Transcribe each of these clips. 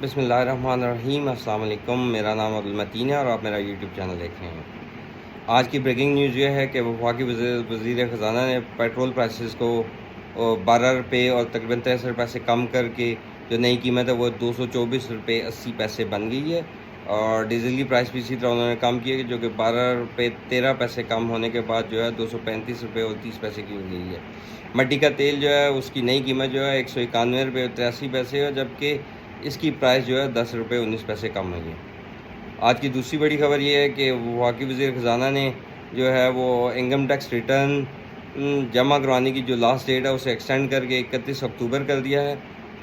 بسم اللہ الرحمن الرحیم۔ السلام علیکم، میرا نام عبدالمتین ہے اور آپ میرا یوٹیوب چینل دیکھ رہے ہیں۔ آج کی بریکنگ نیوز یہ ہے کہ وفاقی وزیر خزانہ نے پیٹرول پرائسز کو 12 روپے اور تقریباً 63 روپے سے کم کر کے جو نئی قیمت ہے وہ 224 روپے 80 پیسے بن گئی ہے، اور ڈیزل کی پرائس بھی اسی طرح انہوں نے کم کی ہے جو کہ 12 روپے 13 پیسے کم ہونے کے بعد جو ہے 235 روپے اور 30 پیسے کی ہو گئی ہے۔ مٹی کا تیل جو ہے اس کی نئی قیمت جو ہے 191 روپے اور 83 پیسے ہے، جبکہ اس کی پرائس جو ہے 10 روپے 19 پیسے کم ہوئی ہے۔ آج کی دوسری بڑی خبر یہ ہے کہ وفاقی وزیر خزانہ نے جو ہے وہ انکم ٹیکس ریٹرن جمع کروانے کی جو لاسٹ ڈیٹ ہے اسے ایکسٹینڈ کر کے 31 اکتوبر کر دیا ہے۔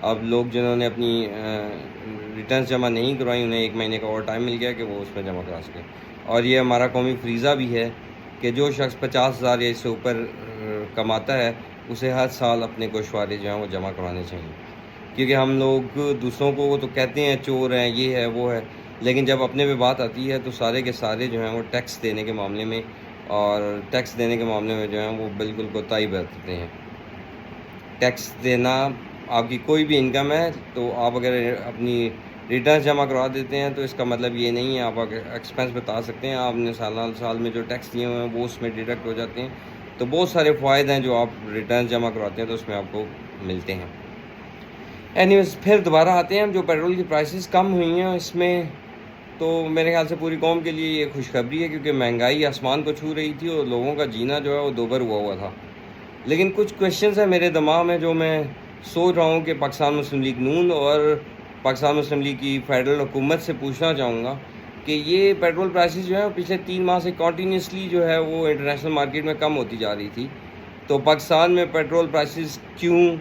اب لوگ جنہوں نے اپنی ریٹرنز جمع نہیں کروائی انہیں 1 مہینے کا اور ٹائم مل گیا کہ وہ اس میں جمع کرا سکیں، اور یہ ہمارا قومی فریضہ بھی ہے کہ جو شخص 50,000 یا اس سے اوپر کماتا ہے اسے ہر سال اپنے گوشوارے جو ہیں وہ جمع کروانے چاہیے، کیونکہ ہم لوگ دوسروں کو تو کہتے ہیں چور ہیں، یہ ہے وہ ہے، لیکن جب اپنے پہ بات آتی ہے تو سارے کے سارے جو ہیں وہ ٹیکس دینے کے معاملے میں جو ہیں وہ بالکل کوتاہی برتتے ہیں۔ ٹیکس دینا آپ کی کوئی بھی انکم ہے تو آپ اگر اپنی ریٹرنز جمع کروا دیتے ہیں تو اس کا مطلب یہ نہیں ہے، آپ ایکسپینس بتا سکتے ہیں، آپ نے سال میں جو ٹیکس دیے ہوئے ہیں وہ اس میں ڈیڈکٹ ہو جاتے ہیں، تو بہت سارے فوائد ہیں جو آپ ریٹرنز جمع کرواتے ہیں تو اس میں آپ کو ملتے ہیں۔ اینیویز پھر دوبارہ آتے ہیں، جو پیٹرول کی پرائسز کم ہوئی ہیں اس میں تو میرے خیال سے پوری قوم کے لیے یہ خوشخبری ہے، کیونکہ مہنگائی آسمان کو چھو رہی تھی اور لوگوں کا جینا جو ہے وہ دوبر ہوا تھا۔ لیکن کچھ کویشچنز ہیں میرے دماغ میں جو میں سوچ رہا ہوں کہ پاکستان مسلم لیگ نون اور پاکستان مسلم لیگ کی فیڈرل حکومت سے پوچھنا چاہوں گا کہ یہ پیٹرول پرائسز جو ہیں پچھلے 3 ماہ سے کنٹینیوسلی جو ہے وہ انٹرنیشنل مارکیٹ میں کم ہوتی جا رہی تھی، تو پاکستان میں پیٹرول پرائسز کیوں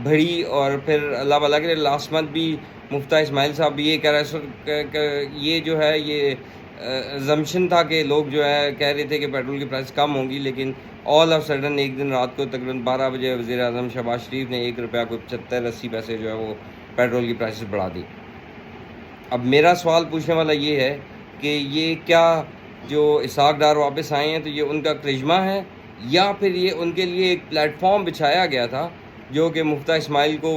بڑھی؟ اور پھر اللہ بھلا کے لاسٹ منتھ بھی مفتیٰ اسماعیل صاحب بھی یہ کہہ رہے کہ یہ جو ہے یہ زمشن تھا کہ لوگ جو ہے کہہ رہے تھے کہ پیٹرول کی پرائس کم ہوں گی، لیکن آل آف سڈن ایک دن رات کو تقریباً 12 بجے وزیر اعظم شہباز شریف نے 1 روپیہ کو 75-80 پیسے جو ہے وہ پیٹرول کی پرائسز بڑھا دی۔ اب میرا سوال پوچھنے والا یہ ہے کہ یہ کیا جو اسحاق ڈار واپس آئے ہیں تو یہ ان کا کرشمہ ہے، یا پھر یہ ان کے لیے ایک پلیٹ فارم بچھایا گیا تھا جو کہ مفتیٰ اسماعیل کو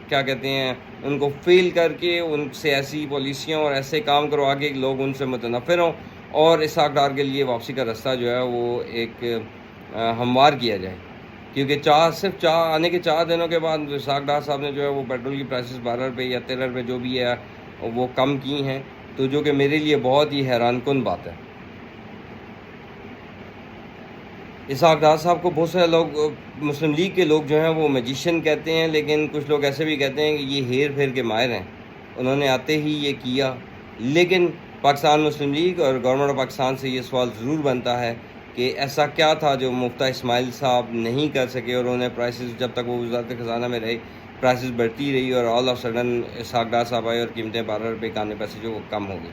کیا کہتے ہیں ان کو فیل کر کے ان سے ایسی پالیسیاں اور ایسے کام کروا کے لوگ ان سے متنفر ہوں اور اسحاق ڈار کے لیے واپسی کا راستہ جو ہے وہ ایک ہموار کیا جائے، کیونکہ صرف آنے کے 4 دنوں کے بعد اسحاق ڈار صاحب نے جو ہے وہ پیٹرول کی پرائسز 12 روپے یا 13 روپے جو بھی ہے وہ کم کی ہیں، تو جو کہ میرے لیے بہت ہی حیران کن بات ہے۔ اسحاق ڈار صاحب کو بہت سارے لوگ مسلم لیگ کے لوگ جو ہیں وہ میجیشین کہتے ہیں، لیکن کچھ لوگ ایسے بھی کہتے ہیں کہ یہ ہیر پھیر کے ماہر ہیں، انہوں نے آتے ہی یہ کیا۔ لیکن پاکستان مسلم لیگ اور گورنمنٹ آف پاکستان سے یہ سوال ضرور بنتا ہے کہ ایسا کیا تھا جو مفتیٰ اسماعیل صاحب نہیں کر سکے، اور انہیں پرائسز جب تک وہ وزارت خزانہ میں رہے پرائسز بڑھتی رہی، اور all of sudden Ishaq Dar صاحب آئے اور قیمتیں 12 روپے 91 پیسے جو وہ کم ہو گئی۔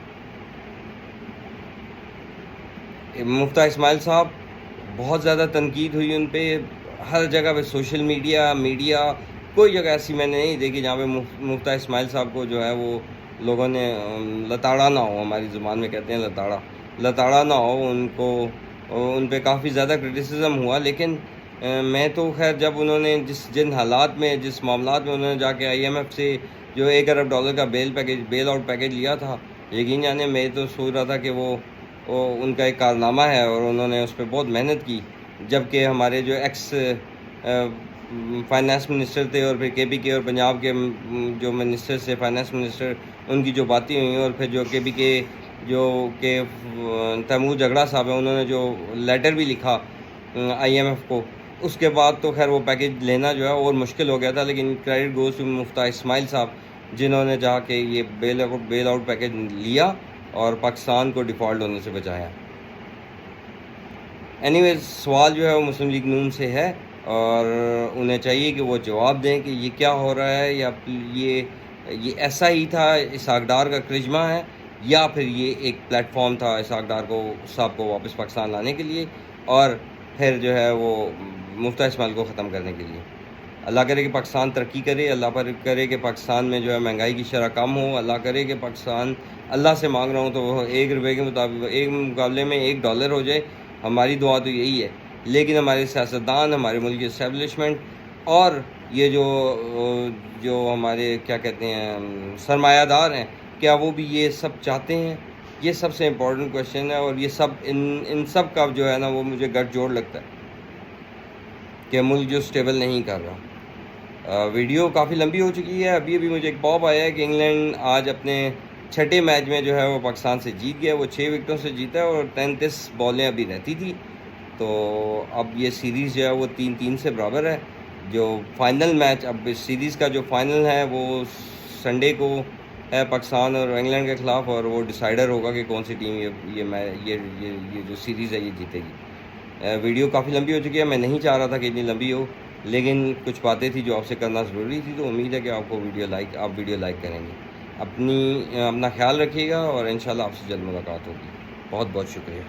مفتیٰ اسماعیل صاحب بہت زیادہ تنقید ہوئی ان پہ، ہر جگہ پہ سوشل میڈیا کوئی جگہ ایسی میں نے نہیں دیکھی جہاں پہ مفتیٰ اسماعیل صاحب کو جو ہے وہ لوگوں نے لتاڑا نہ ہو، ہماری زبان میں کہتے ہیں لتاڑا نہ ہو، ان پہ کافی زیادہ کرٹیسزم ہوا۔ لیکن میں تو خیر جب انہوں نے جن حالات میں جس معاملات میں انہوں نے جا کے IMF سے جو $1 ارب کا بیل آؤٹ پیکیج لیا تھا، یقین جانے میں تو سوچ رہا تھا کہ وہ ان کا ایک کارنامہ ہے اور انہوں نے اس پہ بہت محنت کی، جبکہ ہمارے جو ایکس فائنانس منسٹر تھے اور پھر KPK اور پنجاب کے جو منسٹر سے فائنانس منسٹر ان کی جو باتیں ہوئیں، اور پھر جو KPK جو کہ تیمور جگڑا صاحب ہیں انہوں نے جو لیٹر بھی لکھا IMF کو، اس کے بعد تو خیر وہ پیکیج لینا جو ہے اور مشکل ہو گیا تھا۔ لیکن کریڈٹ گوز ٹو مفتیٰ اسماعیل صاحب جنہوں نے جا کے یہ بیل آؤٹ پیکیج لیا اور پاکستان کو ڈیفالٹ ہونے سے بچایا۔ اینیویز سوال جو ہے وہ مسلم لیگ نون سے ہے، اور انہیں چاہیے کہ وہ جواب دیں کہ یہ کیا ہو رہا ہے، یا یہ ایسا ہی تھا اسحاق ڈار کا کرشمہ ہے، یا پھر یہ ایک پلیٹ فارم تھا اسحاق ڈار صاحب کو واپس پاکستان لانے کے لیے، اور پھر جو ہے وہ مفتیٰ اسماعیل کو ختم کرنے کے لیے۔ اللہ کرے کہ پاکستان ترقی کرے، اللہ پر کرے کہ پاکستان میں جو ہے مہنگائی کی شرح کم ہو، اللہ کرے کہ پاکستان، اللہ سے مانگ رہا ہوں تو وہ 1 روپے کے مقابلے میں $1 ہو جائے، ہماری دعا تو یہی ہے۔ لیکن ہمارے سیاستدان، ہمارے ملک کی اسٹیبلشمنٹ اور یہ جو ہمارے کیا کہتے ہیں سرمایہ دار ہیں، کیا وہ بھی یہ سب چاہتے ہیں؟ یہ سب سے امپورٹنٹ کویشچن ہے، اور یہ سب ان سب کا جو ہے نا وہ مجھے گٹ جوڑ لگتا ہے کہ ملک جو سٹیبل نہیں کر رہا۔ ویڈیو کافی لمبی ہو چکی ہے۔ ابھی مجھے ایک پاپ آیا ہے کہ انگلینڈ آج اپنے چھٹے میچ میں جو ہے وہ پاکستان سے جیت گیا، وہ 6 وکٹوں سے جیتا ہے، اور 33 بالیں ابھی رہتی تھی، تو اب یہ سیریز جو ہے وہ 3-3 سے برابر ہے۔ جو فائنل میچ اب اس سیریز کا جو فائنل ہے وہ سنڈے کو ہے پاکستان اور انگلینڈ کے خلاف، اور وہ ڈیسائیڈر ہوگا کہ کون سی ٹیم یہ جو سیریز ہے یہ جیتے گی۔ ویڈیو کافی لمبی ہو چکی ہے، میں نہیں چاہ رہا تھا کہ اتنی لمبی ہو، لیکن کچھ باتیں تھی جو آپ سے کرنا ضروری تھی، تو امید ہے کہ آپ کو ویڈیو لائک کریں گے۔ اپنا خیال رکھیے گا، اور انشاءاللہ آپ سے جلد ملاقات ہوگی۔ بہت بہت شکریہ۔